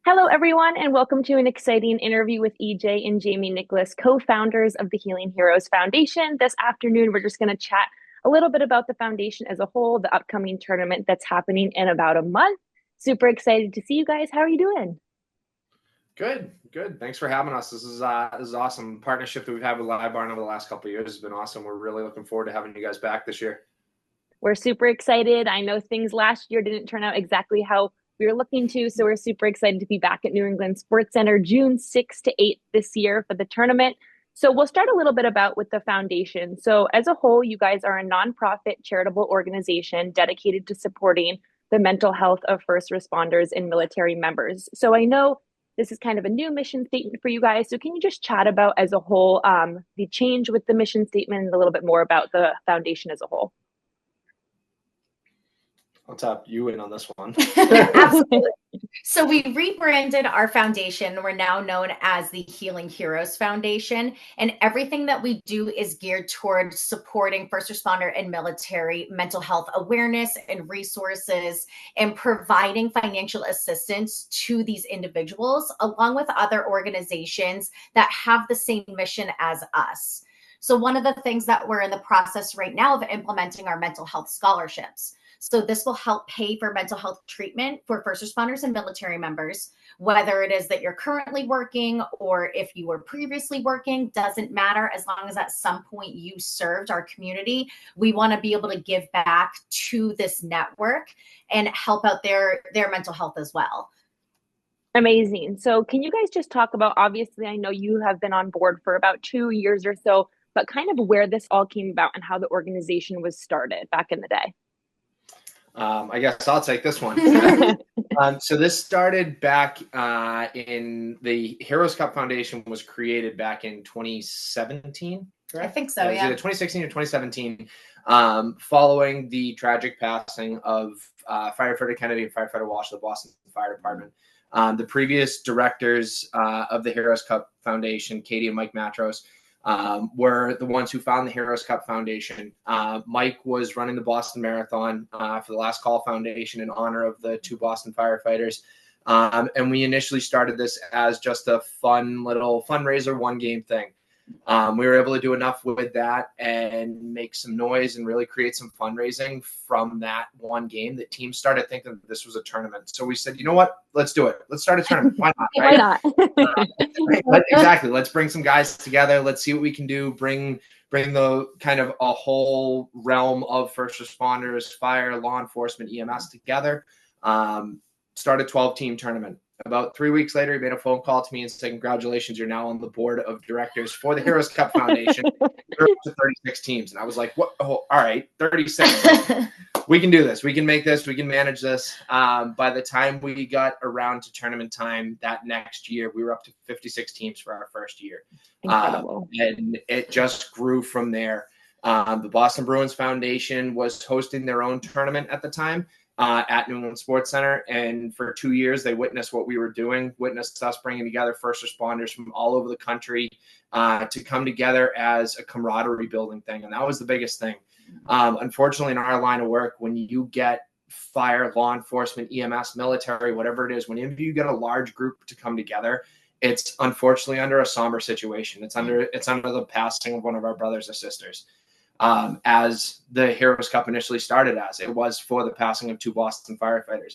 Hello, everyone, and welcome to an exciting interview with EJ and Jaime Nicholas, co-founders of the Healing Heroes Foundation. This afternoon, we're just going to chat a little bit about the foundation as a whole, the upcoming tournament that's happening in about a month. Super excited to see you guys. How are you doing? Good. Thanks for having us. This is awesome. Partnership that we've had with LiveBarn over the last couple of years has been awesome. We're really looking forward to having you guys back this year. We're super excited. I know things last year didn't turn out exactly how we were looking to, so we're super excited to be back at New England Sports Center June 6th to 8th this year for the tournament. So we'll start a little bit about with the foundation. So as a whole, you guys are a nonprofit charitable organization dedicated to supporting the mental health of first responders and military members. So I know this is kind of a new mission statement for you guys. So can you just chat about as a whole the change with the mission statement and a little bit more about the foundation as a whole? I'll tap you in on this one. Absolutely. So we rebranded our foundation. We're now known as the Healing Heroes Foundation, and everything that we do is geared towards supporting first responder and military mental health awareness and resources, and providing financial assistance to these individuals, along with other organizations that have the same mission as us. So one of the things that we're in the process right now of implementing are mental health scholarships. So this will help pay for mental health treatment for first responders and military members, whether it is that you're currently working or if you were previously working, doesn't matter. As long as at some point you served our community, we want to be able to give back to this network and help out their mental health as well. Amazing. So can you guys just talk about, obviously, I know you have been on board for about 2 years or so, but kind of where this all came about and how the organization was started back in the day? I guess I'll take this one. So this started back in the Heroes Cup Foundation was created back in 2017, correct? I think so, It was either 2016 or 2017, following the tragic passing of Firefighter Kennedy and Firefighter Walsh of the Boston Fire Department. The previous directors of the Heroes Cup Foundation, Katie and Mike Matros, were the ones who found the Heroes Cup Foundation. Mike was running the Boston Marathon for the Last Call Foundation in honor of the two Boston firefighters. And we initially started this as just a fun little fundraiser, one game thing. We were able to do enough with that and make some noise and really create some fundraising from that one game that teams started thinking that this was a tournament. So we said, you know what, let's do it. Let's start a tournament. Why not? Right? Why not? Exactly. Let's bring some guys together. Let's see what we can do. Bring the kind of a whole realm of first responders, fire, law enforcement, EMS together. Start a 12-team tournament. About 3 weeks later, he made a phone call to me and said, congratulations, you're now on the board of directors for the Heroes Cup Foundation. You're up to 36 teams. And I was like, what? Oh, all right, 36. We can do this. We can make this. We can manage this. By the time we got around to tournament time that next year, we were up to 56 teams for our first year. Incredible. And it just grew from there. The Boston Bruins Foundation was hosting their own tournament at the time. At New England Sports Center, and for 2 years they witnessed what we were doing, witnessed us bringing together first responders from all over the country to come together as a camaraderie building thing, and that was the biggest thing. Unfortunately, in our line of work, when you get fire, law enforcement, EMS, military, whatever it is, whenever you get a large group to come together, it's unfortunately under a somber situation. It's under the passing of one of our brothers or sisters. As the Heroes Cup initially started as. It was for the passing of two Boston firefighters.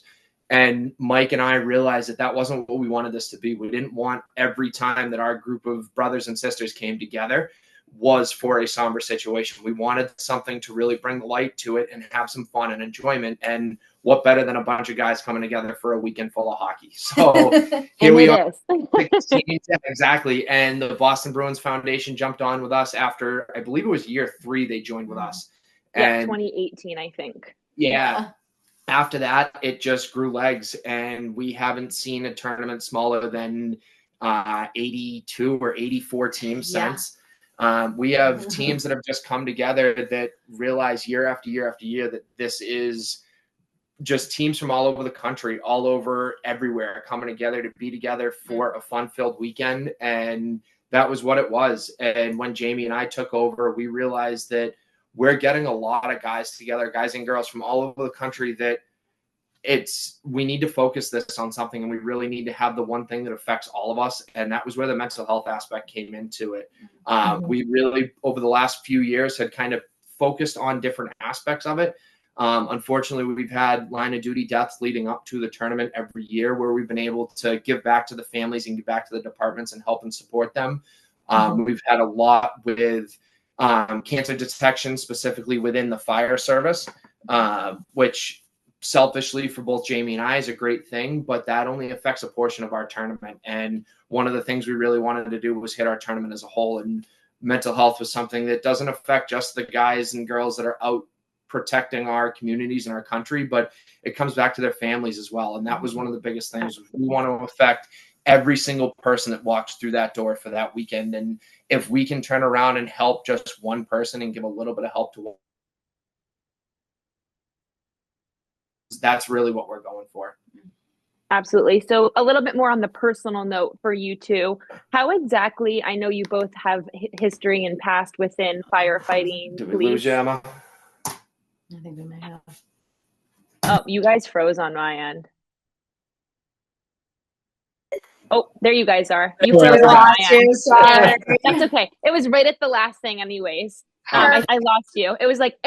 And Mike and I realized that wasn't what we wanted this to be. We didn't want every time that our group of brothers and sisters came together was for a somber situation. We wanted something to really bring the light to it and have some fun and enjoyment. And what better than a bunch of guys coming together for a weekend full of hockey? So here we are. Exactly. And the Boston Bruins Foundation jumped on with us after, I believe it was year 3, they joined with us. Yeah, 2018, I think. Yeah. After that, it just grew legs, and we haven't seen a tournament smaller than 82 or 84 teams since. We have teams that have just come together that realize year after year after year that this is just teams from all over the country, all over everywhere, coming together to be together for a fun-filled weekend. And that was what it was. And when Jaime and I took over, we realized that we're getting a lot of guys together, guys and girls from all over the country that we need to focus this on something, and we really need to have the one thing that affects all of us. And that was where the mental health aspect came into it. We really, over the last few years, had kind of focused on different aspects of it. Unfortunately, we've had line of duty deaths leading up to the tournament every year, where we've been able to give back to the families and give back to the departments and help and support them. We've had a lot with cancer detection, specifically within the fire service, which selfishly for both Jamie and I is a great thing, but that only affects a portion of our tournament. And one of the things we really wanted to do was hit our tournament as a whole. And mental health was something that doesn't affect just the guys and girls that are out protecting our communities and our country, but it comes back to their families as well. And that was one of the biggest things. We want to affect every single person that walks through that door for that weekend. And if we can turn around and help just one person and give a little bit of help to one, that's really what we're going for. Absolutely. So a little bit more on the personal note for you two. How exactly, I know you both have history and past within firefighting, Did we police. lose you, Emma? I think we may have. Oh, you guys froze on my end. Oh, there you guys are. You froze on my end. Sorry. That's okay. It was right at the last thing anyways. I lost you. It was like,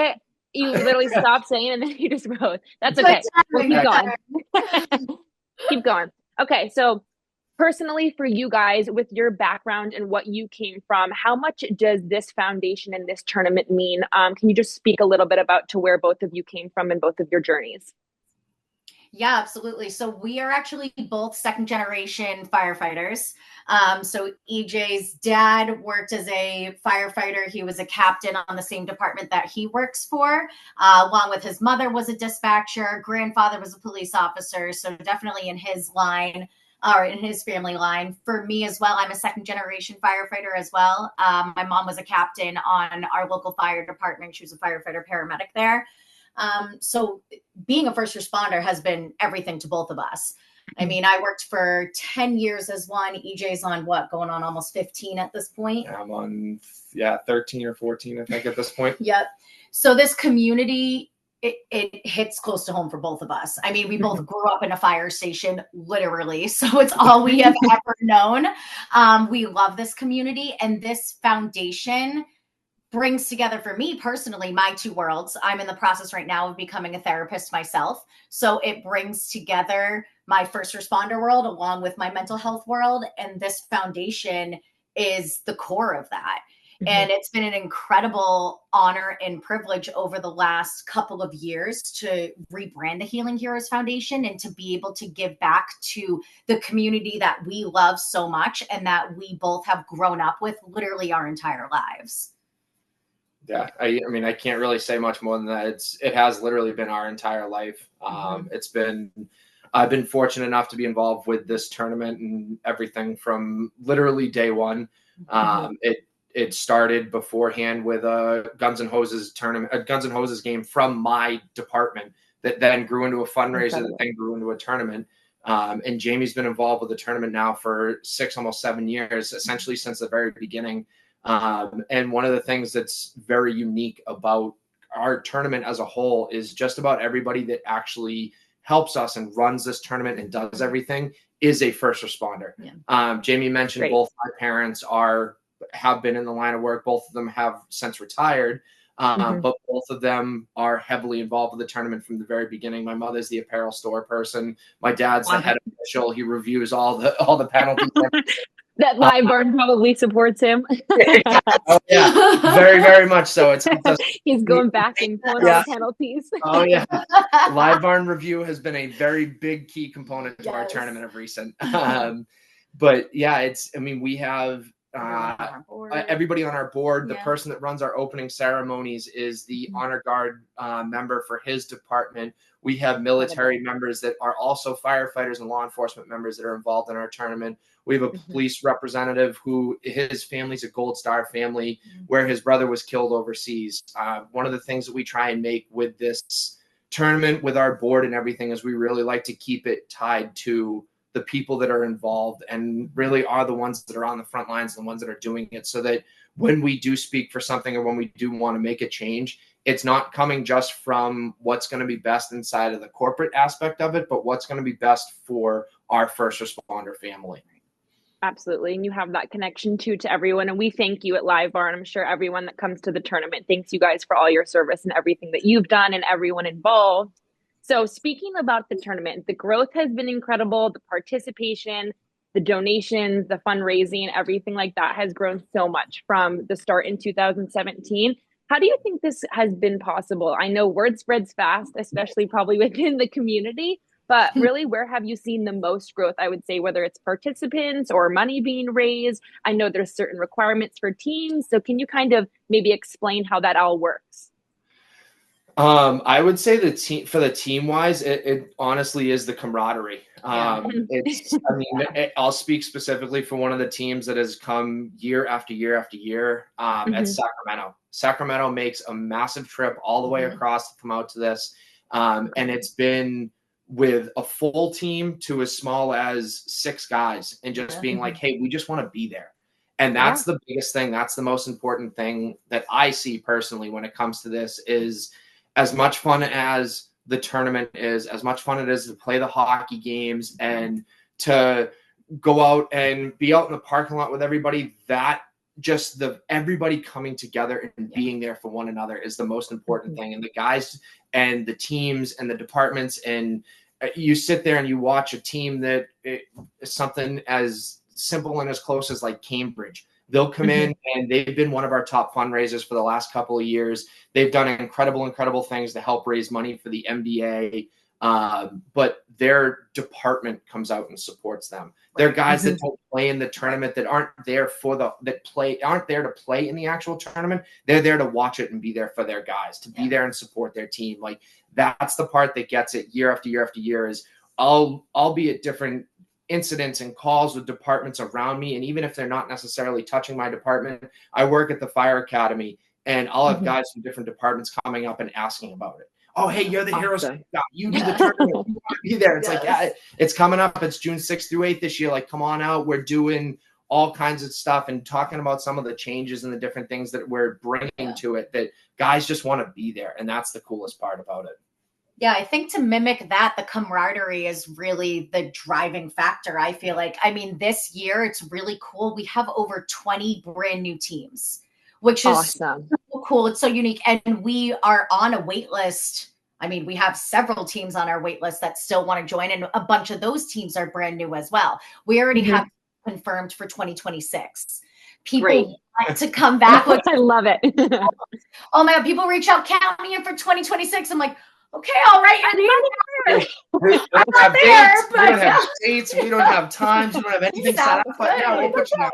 you literally stopped saying and then you just froze. That's okay. We'll keep going. Keep going. Okay, so personally for you guys, with your background and what you came from, how much does this foundation and this tournament mean? Can you just speak a little bit about to where both of you came from and both of your journeys? Yeah, absolutely. So we are actually both second generation firefighters. So EJ's dad worked as a firefighter. He was a captain on the same department that he works for, along with his mother was a dispatcher. Grandfather was a police officer. So definitely in his line, or in his family line. For me as well, I'm a second generation firefighter as well. My mom was a captain on our local fire department. She was a firefighter paramedic there. So being a first responder has been everything to both of us. I mean, I worked for 10 years as one. EJ's on what, going on almost 15 at this point? I'm on, 13 or 14, I think, at this point. Yep. So this community, it hits close to home for both of us. I mean, we both grew up in a fire station, literally. So it's all we have ever known. We love this community, and this foundation brings together, for me personally, my two worlds. I'm in the process right now of becoming a therapist myself. So it brings together my first responder world along with my mental health world. And this foundation is the core of that. And it's been an incredible honor and privilege over the last couple of years to rebrand the Healing Heroes Foundation and to be able to give back to the community that we love so much and that we both have grown up with literally our entire lives. Yeah, I mean, I can't really say much more than that. It has literally been our entire life. I've been fortunate enough to be involved with this tournament and everything from literally day one. It started beforehand with a Guns N' Hoses tournament, a Guns N' Hoses game from my department that then grew into a fundraiser that then grew into a tournament. And Jamie's been involved with the tournament now for 6, almost 7 years, essentially since the very beginning. And one of the things that's very unique about our tournament as a whole is just about everybody that actually helps us and runs this tournament and does everything is a first responder. Yeah. Jamie mentioned both my parents have been in the line of work. Both of them have since retired, but both of them are heavily involved with the tournament from the very beginning. My mother's the apparel store person. My dad's the head official. He reviews all the penalties. That LiveBarn probably supports him. Oh, yeah, very, very much so. He's going back and pulling all the penalties. Oh, yeah. LiveBarn review has been a very big key component to our tournament of recent. But yeah, we have everybody on our board. The person that runs our opening ceremonies is the honor guard member for his department. We have military members that are also firefighters and law enforcement members that are involved in our tournament. We have a police representative who his family's a Gold Star family where his brother was killed overseas. One of the things that we try and make with this tournament, with our board and everything, is we really like to keep it tied to the people that are involved and really are the ones that are on the front lines, the ones that are doing it, so that when we do speak for something or when we do want to make a change, it's not coming just from what's going to be best inside of the corporate aspect of it, but what's going to be best for our first responder family. Absolutely. And you have that connection too to everyone. And we thank you at LiveBarn. I'm sure everyone that comes to the tournament thanks you guys for all your service and everything that you've done and everyone involved. So speaking about the tournament, the growth has been incredible. The participation, the donations, the fundraising, everything like that has grown so much from the start in 2017. How do you think this has been possible? I know word spreads fast, especially probably within the community, but really, where have you seen the most growth? I would say whether it's participants or money being raised. I know there's certain requirements for teams. So can you kind of maybe explain how that all works? I would say the team for the team wise, it honestly is the camaraderie. I'll speak specifically for one of the teams that has come year after year after year at Sacramento. Sacramento makes a massive trip all the way across to come out to this. And it's been with a full team to as small as 6 guys and just being like, hey, we just want to be there. And that's the biggest thing. That's the most important thing that I see personally when it comes to this is as much fun as the tournament is, as much fun it is to play the hockey games and to go out and be out in the parking lot with everybody, that just everybody coming together and being there for one another is the most important thing. And the guys and the teams and the departments, and you sit there and you watch a team that is something as simple and as close as like Cambridge. They'll come in and they've been one of our top fundraisers for the last couple of years. They've done incredible things to help raise money for the MDA. But their department comes out and supports them. They're guys that don't play in the tournament, that aren't there aren't there to play in the actual tournament. They're there to watch it and be there for their guys, to be there and support their team. Like that's the part that gets it year after year after year is I'll be at different incidents and calls with departments around me. And even if they're not necessarily touching my department, I work at the fire academy and I'll have guys from different departments coming up and asking about it. Oh, hey, you're the heroes. You do the tournament. You want to be there. It's like, it's coming up. It's June 6th through 8th this year. Like, come on out. We're doing all kinds of stuff and talking about some of the changes and the different things that we're bringing to it that guys just want to be there. And that's the coolest part about it. Yeah, I think to mimic that, the camaraderie is really the driving factor. I feel like, I mean, this year it's really cool. We have over 20 brand new teams, which is awesome. So cool. It's so unique. And we are on a wait list. I mean, we have several teams on our wait list that still want to join, and a bunch of those teams are brand new as well. We already have confirmed for 2026. People want to come back. I love it. Oh my God, people reach out, count me in for 2026. I'm like, okay, all right, we don't have dates. We don't have dates. We don't have times. We don't have anything set up. But yeah, we'll put you down.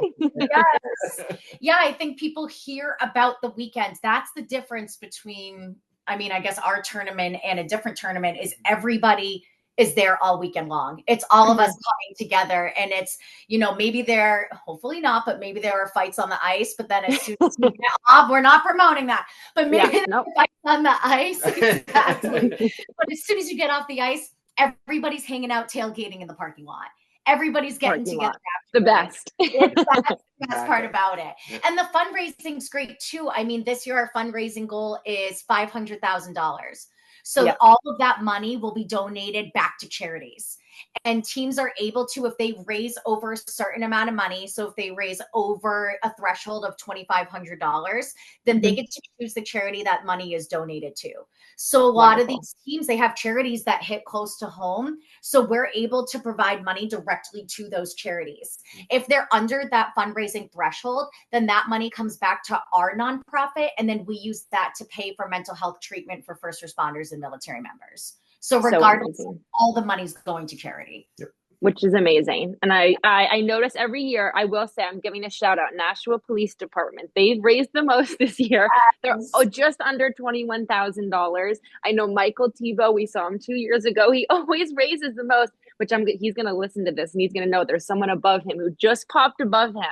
Yes. Yeah, I think people hear about the weekends. That's the difference between, I mean, I guess our tournament and a different tournament is everybody is there all weekend long. It's all of us coming together, and it's, you know, maybe there, hopefully not, but maybe there are fights on the ice, but then as soon as we get off, we're not promoting that, but maybe there are fights on the ice. Exactly. But as soon as you get off the ice, everybody's hanging out, tailgating in the parking lot. Everybody's getting together. The best. That's the best part about it. Yeah. And the fundraising's great too. I mean, this year our fundraising goal is $500,000. So all of that money will be donated back to charities. And teams are able to, if they raise over a certain amount of money, so if they raise over a threshold of $2,500, then they get to choose the charity that money is donated to. So a lot of these teams, they have charities that hit close to home. So we're able to provide money directly to those charities. If they're under that fundraising threshold, then that money comes back to our nonprofit. And then we use that to pay for mental health treatment for first responders and military members. So regardless, all the money's going to charity. Yep. Which is amazing. And I notice every year, I will say, I'm giving a shout out, Nashua Police Department. They've raised the most this year. They're just under $21,000. I know Michael Tebow, we saw him 2 years ago. He always raises the most, which he's going to listen to this and he's going to know there's someone above him who just popped above him.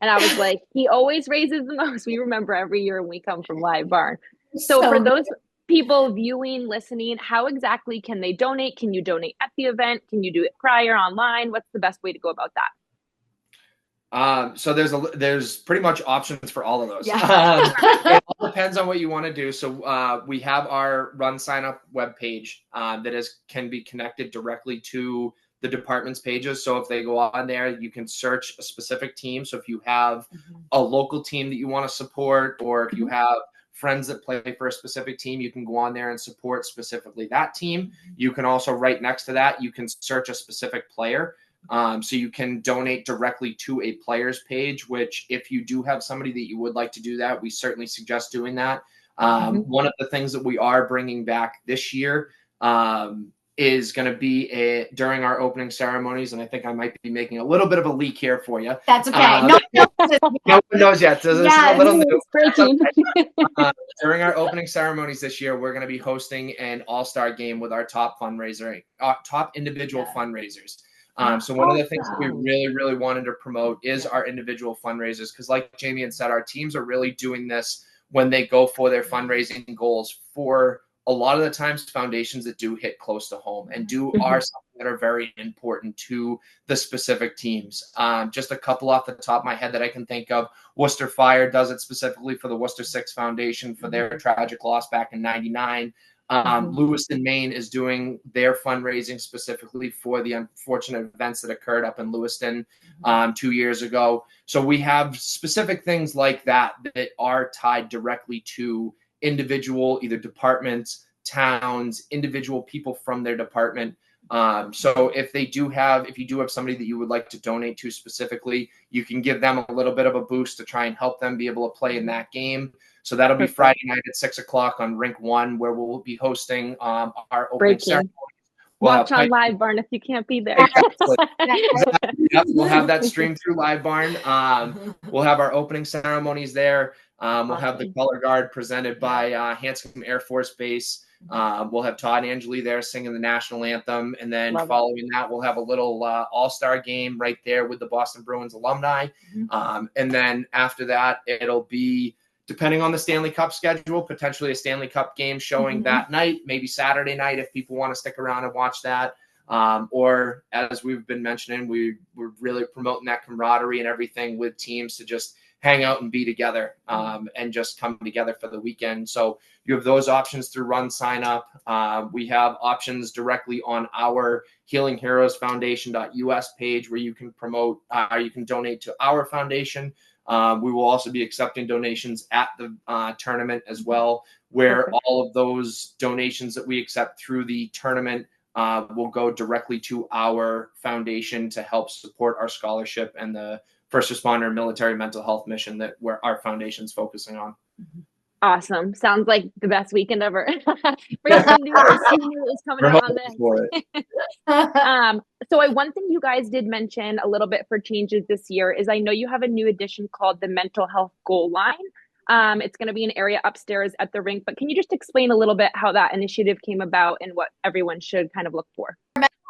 And I was like, he always raises the most. We remember every year when we come from LiveBarn. So for those people viewing, listening, how exactly can they donate? Can you donate at the event? Can you do it prior online? What's the best way to go about So there's pretty much options for all of those. Yeah. It all depends on what you want to do. So we have our Run Sign Up webpage that can be connected directly to the department's pages. So if they go on there, you can search a specific team. So if you have a local team that you want to support, or if you have friends that play for a specific team, you can go on there and support specifically that team. You can also, right next to that, you can search a specific player. So you can donate directly to a player's page, which if you do have somebody that you would like to do that, we certainly suggest doing that. One of the things that we are bringing back this year is going to be during our opening ceremonies, and I think I might be making a little bit of a leak here for you. That's okay. No one knows yet. So this is a little new. Breaking. During our opening ceremonies this year, we're going to be hosting an all-star game with our top individual fundraisers. So one of the things that we really, really wanted to promote is our individual fundraisers, because like Jaime had said, our teams are really doing this when they go for their fundraising goals for a lot of the times foundations that do hit close to home and are something that are very important to the specific teams. Just a couple off the top of my head that I can think of. Worcester Fire does it specifically for the Worcester Six Foundation for their tragic loss back in '99. Lewiston, Maine is doing their fundraising specifically for the unfortunate events that occurred up in Lewiston 2 years ago. So we have specific things like that are tied directly to individual, either departments, towns, individual people from their department. So if you do have somebody that you would like to donate to specifically, you can give them a little bit of a boost to try and help them be able to play in that game. So that'll be Friday night at 6:00 on Rink 1, where we'll be hosting our opening ceremony. Watch on LiveBarn if you can't be there. Exactly. Yep, we'll have that streamed through LiveBarn. We'll have our opening ceremonies there. We'll have the color guard presented by Hanscom Air Force Base. We'll have Todd Angeli there singing the national anthem. And then following that, we'll have a little all-star game right there with the Boston Bruins alumni. And then after that, it'll be, depending on the Stanley Cup schedule, potentially a Stanley Cup game showing that night, maybe Saturday night if people want to stick around and watch that. Or as we've been mentioning, we're really promoting that camaraderie and everything with teams to just hang out and be together and just come together for the weekend. So you have those options through Run Sign Up. We have options directly on our Healing Heroes Foundation.us page where you can promote, you can donate to our foundation. We will also be accepting donations at the tournament as well, where all of those donations that we accept through the tournament will go directly to our foundation to help support our scholarship and the first responder and military mental health mission that our foundation's focusing on. Awesome. Sounds like the best weekend ever. Breaking news. Is coming out on this. So one thing you guys did mention a little bit for changes this year is I know you have a new edition called the Mental Health Goal Line. It's going to be an area upstairs at the rink, but can you just explain a little bit how that initiative came about and what everyone should kind of look for?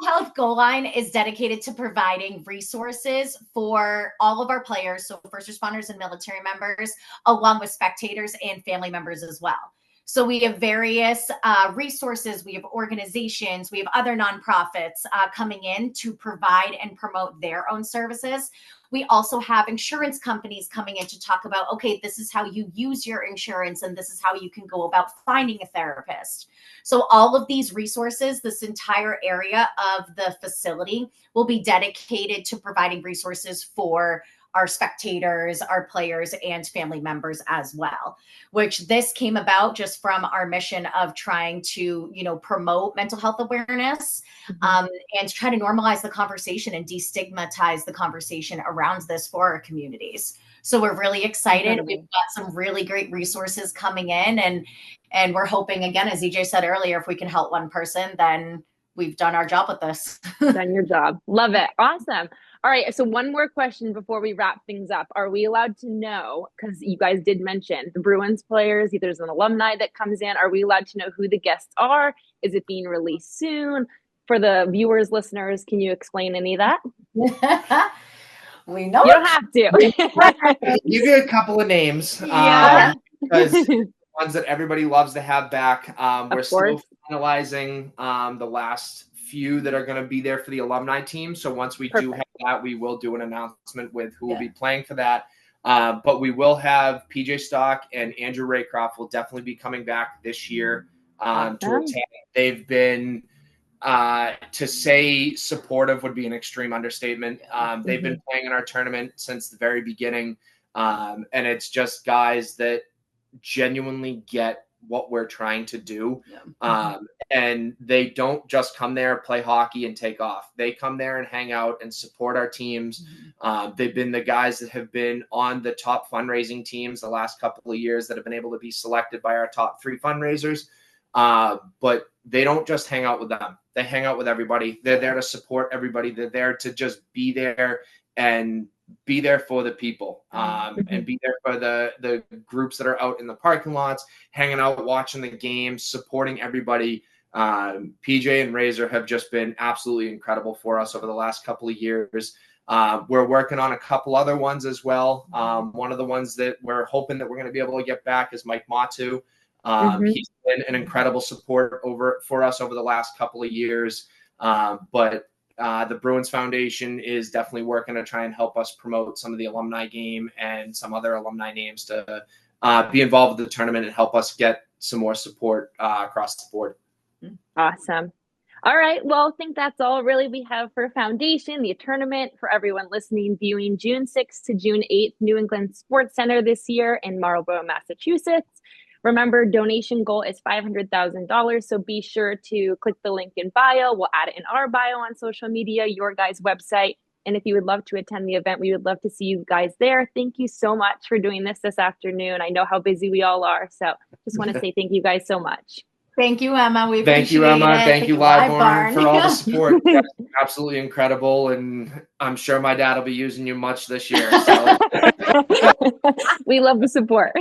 Health Goal Line is dedicated to providing resources for all of our players, so first responders and military members, along with spectators and family members as well. So we have various resources, we have organizations, we have other nonprofits coming in to provide and promote their own services. We also have insurance companies coming in to talk about, okay, this is how you use your insurance and this is how you can go about finding a therapist. So all of these resources, this entire area of the facility will be dedicated to providing resources for our spectators, our players, and family members as well, which this came about just from our mission of trying to, promote mental health awareness and try to normalize the conversation and destigmatize the conversation around this for our communities. So we're really excited. We've got some really great resources coming in and we're hoping, again, as EJ said earlier, if we can help one person, then we've done our job with this. Done your job. Love it. Awesome. All right. So one more question before we wrap things up. Are we allowed to know, because you guys did mention the Bruins players, there's an alumni that comes in. Are we allowed to know who the guests are? Is it being released soon? For the viewers, listeners, can you explain any of that? We know. You don't have to. Give you a couple of names. Because ones that everybody loves to have back. We're still finalizing the last few that are going to be there for the alumni team. So once we do have that, we will do an announcement with who will be playing for that. But we will have PJ Stock and Andrew Raycroft will definitely be coming back this year to attend. They've been, to say supportive would be an extreme understatement. They've been playing in our tournament since the very beginning. And it's just guys that genuinely get what we're trying to do. And they don't just come there, play hockey, and take off. They come there and hang out and support our teams. They've been the guys that have been on the top fundraising teams the last couple of years that have been able to be selected by our top 3 fundraisers. But they don't just hang out with them. They hang out with everybody. They're there to support everybody. They're there to just be there and be there for the people, and be there for the groups that are out in the parking lots, hanging out, watching the games, supporting everybody. PJ and Razor have just been absolutely incredible for us over the last couple of years. We're working on a couple other ones as well. One of the ones that we're hoping that we're going to be able to get back is Mike Matu. He's been an incredible support for us over the last couple of years. But the Bruins Foundation is definitely working to try and help us promote some of the alumni game and some other alumni names to be involved with the tournament and help us get some more support across the board. Awesome. All right. Well, I think that's all really we have for Foundation, the tournament. For everyone listening, viewing June 6th to June 8th, New England Sports Center this year in Marlborough, Massachusetts. Remember, donation goal is $500,000. So be sure to click the link in bio. We'll add it in our bio on social media, your guys' website. And if you would love to attend the event, we would love to see you guys there. Thank you so much for doing this afternoon. I know how busy we all are. So just want to say thank you guys so much. Thank you, Emma. We Thank you, Emma. Thank you, LiveBarn, for all the support. That's absolutely incredible. And I'm sure my dad will be using you much this year. So. We love the support.